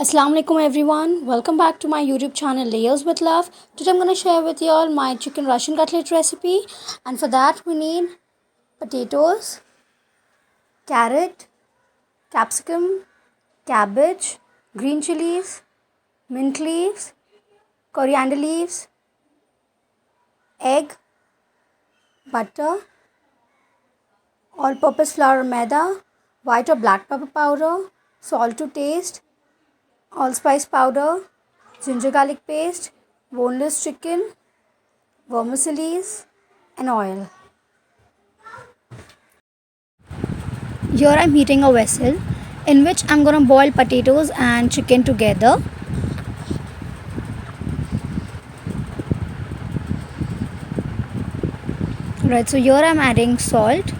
Assalamu alaikum everyone. Welcome back to my YouTube channel Layers with Love. Today I'm going to share with you all my chicken Russian cutlet recipe, and for that we need potatoes, carrot, capsicum, cabbage, green chilies, mint leaves, coriander leaves, egg, butter, all purpose flour or maida, white or black pepper powder, salt to taste, allspice powder, ginger garlic paste, boneless chicken, vermicelli, and oil. Here I'm heating a vessel in which I'm going to boil potatoes and chicken together. Right, so here I'm adding salt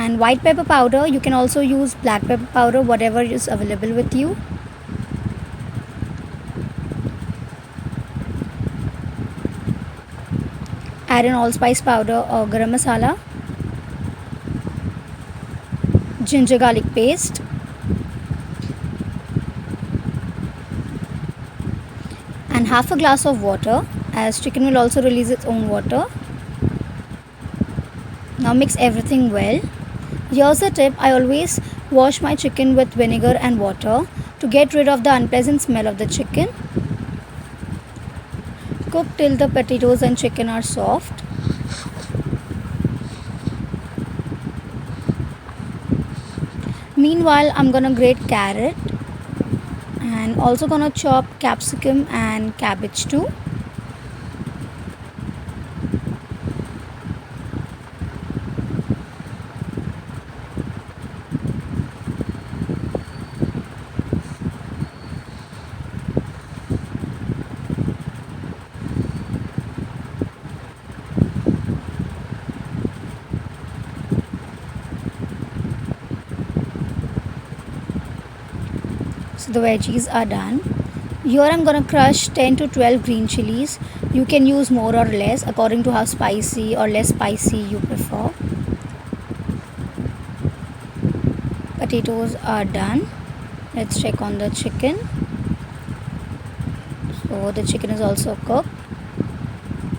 and white pepper powder. You can also use black pepper powder, whatever is available with you. Add in allspice powder or garam masala, ginger garlic paste, and half a glass of water, as chicken will also release its own water. Now mix everything well. Here's a tip: I always wash my chicken with vinegar and water to get rid of the unpleasant smell of the chicken. Cook till the potatoes and chicken are soft. Meanwhile, I'm gonna grate carrot and also gonna chop capsicum and cabbage too. So the veggies are done. Here I'm gonna crush 10 to 12 green chilies. You can use more or less according to how spicy or less spicy you prefer. Potatoes are done. Let's check on the chicken. So the chicken is also cooked.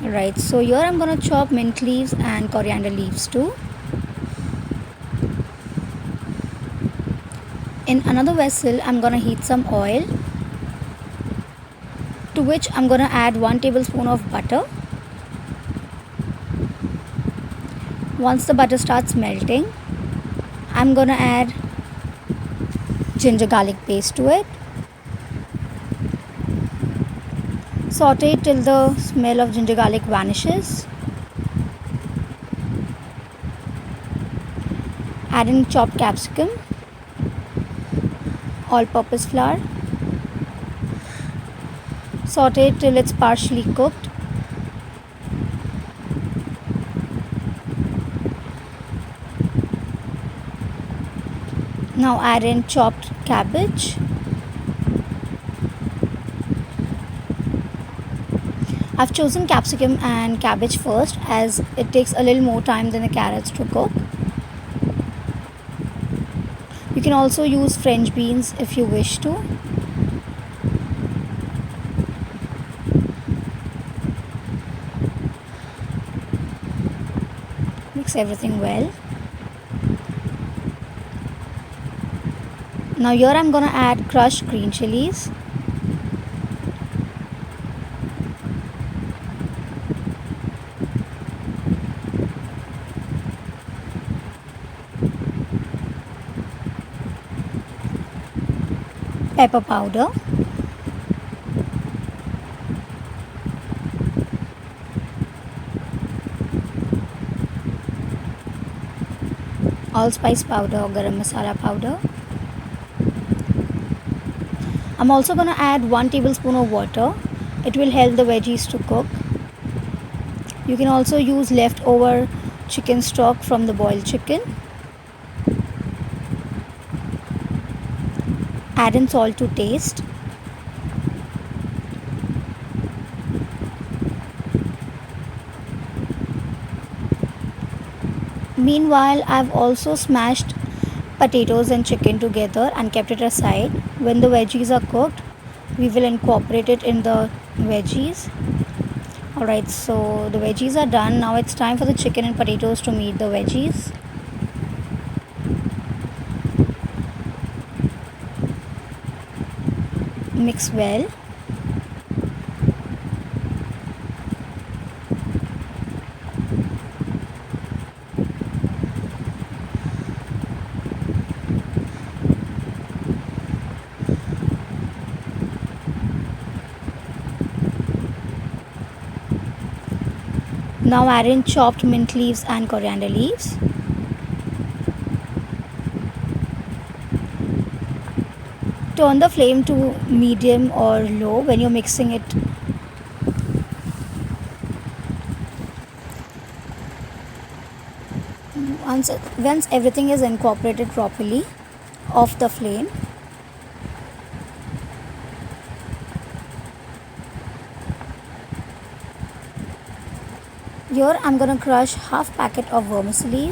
Right, so here I'm gonna chop mint leaves and coriander leaves too. In another vessel, I'm gonna heat some oil, to which I'm gonna add 1 tablespoon of butter. Once the butter starts melting, I'm gonna add ginger garlic paste to it. Saute till the smell of ginger garlic vanishes. Add in chopped capsicum, all-purpose flour. Saute till it's partially cooked. Now add in chopped cabbage. I've chosen capsicum and cabbage first, as it takes a little more time than the carrots to cook. You can also use French beans if you wish to. Mix everything well. Now here I'm gonna add crushed green chilies. Pepper powder. Allspice powder or garam masala powder. I'm also going to add 1 tablespoon of water. It will help the veggies to cook. You can also use leftover chicken stock from the boiled chicken. Add in salt to taste. Meanwhile, I've also smashed potatoes and chicken together and kept it aside. When the veggies are cooked, we will incorporate it in the veggies. Alright, so the veggies are done. Now it's time for the chicken and potatoes to meet the veggies. Mix well. Now add in chopped mint leaves and coriander leaves. Turn the flame to medium or low when you're mixing it. Once everything is incorporated properly, off the flame. Here I'm gonna crush half packet of vermicelli.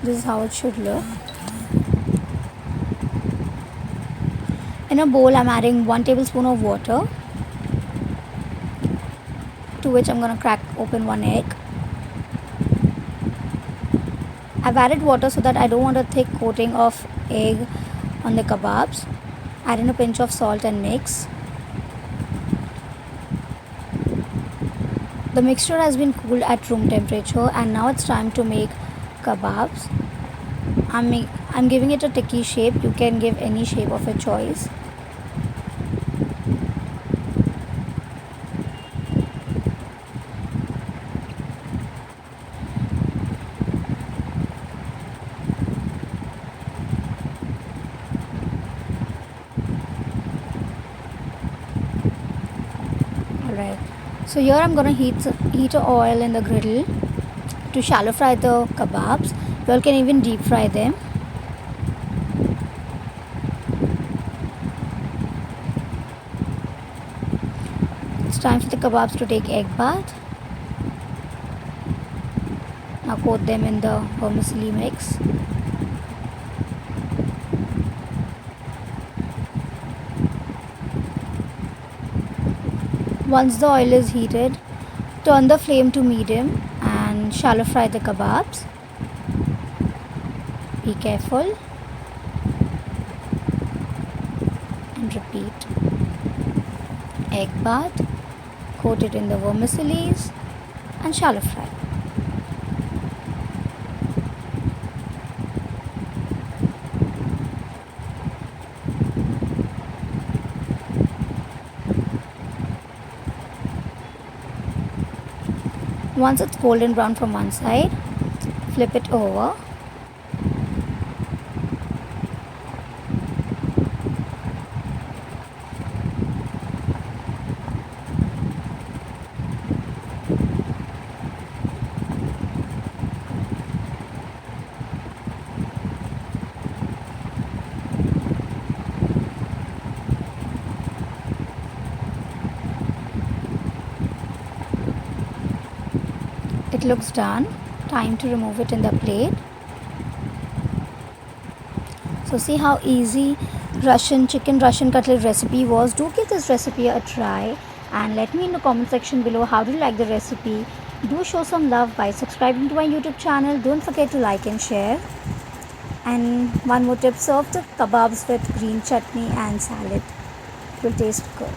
This is how it should look. In a bowl I'm adding 1 tablespoon of water, to which I'm gonna crack open 1 egg. I've added water so that I don't want a thick coating of egg on the kebabs. Add in a pinch of salt and mix. The mixture has been cooled at room temperature and now it's time to make kebabs. I'm giving it a tikki shape. You can give any shape of your choice. Alright, so here I'm gonna heat a oil in the griddle to shallow fry the kebabs. You all can even deep fry them. It's time for the kebabs to take egg bath. Now coat them in the vermicelli mix. Once the oil is heated, turn the flame to medium and shallow fry the kebabs. Be careful and repeat. Egg bath, coat it in the vermicelli and shallow fry. Once it's golden brown from one side, flip it over. It looks done. Time to remove it in the plate. So see how easy chicken Russian cutlet recipe was. Do give this recipe a try and let me in the comment section below how do you like the recipe. Do show some love by subscribing to my YouTube channel. Don't forget to like and share. And one more tip, serve the kebabs with green chutney and salad. It will taste good.